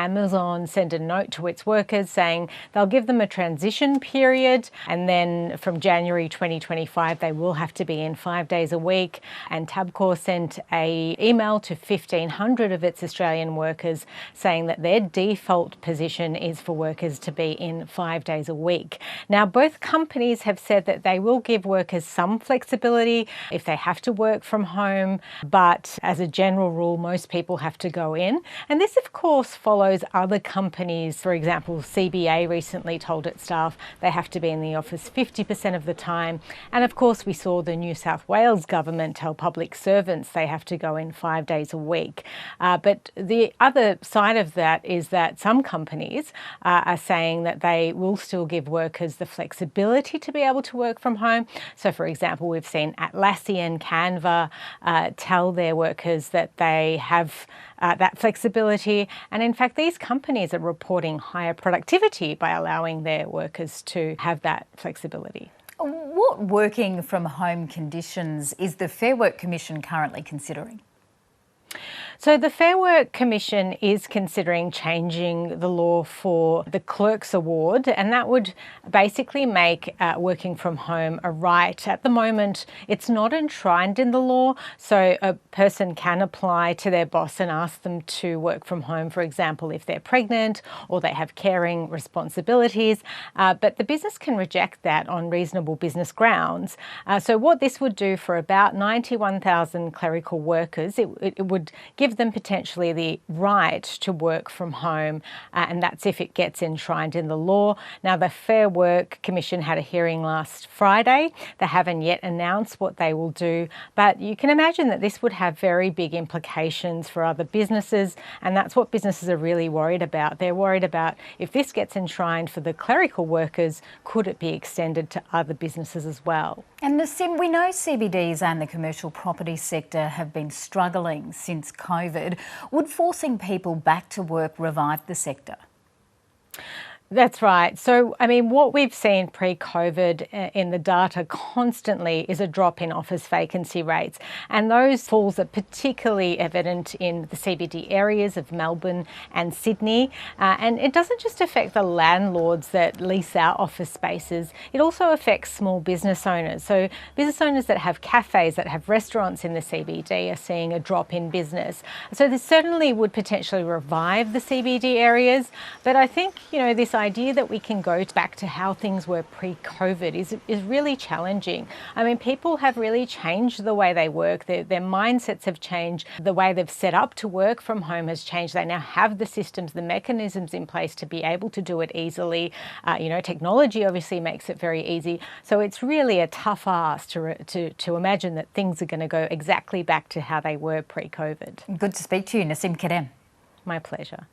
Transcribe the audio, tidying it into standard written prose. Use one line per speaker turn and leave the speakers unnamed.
Amazon send a note to its workers saying they'll give them a transition period, and then from January 2025 they will have to be in 5 days a week. And Tabcorp sent an email to 1,500 of its Australian workers saying that their default position is for workers to be in 5 days a week. Now, both companies have said that they will give workers some flexibility if they have to work from home, but as a general rule, most people have to go in. And this, of course, follows other companies. For example, CBA recently told its staff they have to be in the office 50% of the time. And of course, we saw the New South Wales government tell public servants they have to go in 5 days a week. But the other side of that is that some companies are saying that they will still give workers the flexibility to be able to work from home. So, for example, we've seen Atlassian and Canva tell their workers that they have that flexibility. And in fact, these companies are reporting higher productivity by allowing their workers to have that flexibility.
What working from home conditions is the Fair Work Commission currently considering?
So the Fair Work Commission is considering changing the law for the Clerks Award, and that would basically make working from home a right. At the moment, it's not enshrined in the law, so a person can apply to their boss and ask them to work from home, for example, if they're pregnant or they have caring responsibilities, but the business can reject that on reasonable business grounds. So what this would do for about 91,000 clerical workers, it would give them potentially the right to work from home, and that's if it gets enshrined in the law. Now, the Fair Work Commission had a hearing last Friday. They haven't yet announced what they will do, but you can imagine that this would have very big implications for other businesses, and that's what businesses are really worried about. They're worried about if this gets enshrined for the clerical workers, could it be extended to other businesses as well?
And Nassim, we know CBDs and the commercial property sector have been struggling since COVID. Would forcing people back to work revive the sector?
That's right. So, I mean, what we've seen pre-COVID in the data constantly is a drop in office vacancy rates. And those falls are particularly evident in the CBD areas of Melbourne and Sydney. And it doesn't just affect the landlords that lease out office spaces, it also affects small business owners. So business owners that have cafes, that have restaurants in the CBD are seeing a drop in business. So this certainly would potentially revive the CBD areas. But I think, this idea that we can go back to how things were pre-COVID is really challenging. I mean, people have really changed the way they work. Their mindsets have changed. The way they've set up to work from home has changed. They now have the systems, the mechanisms in place to be able to do it easily. Technology obviously makes it very easy. So it's really a tough ask to imagine that things are going to go exactly back to how they were pre-COVID.
Good to speak to you, Nassim Khadem.
My pleasure.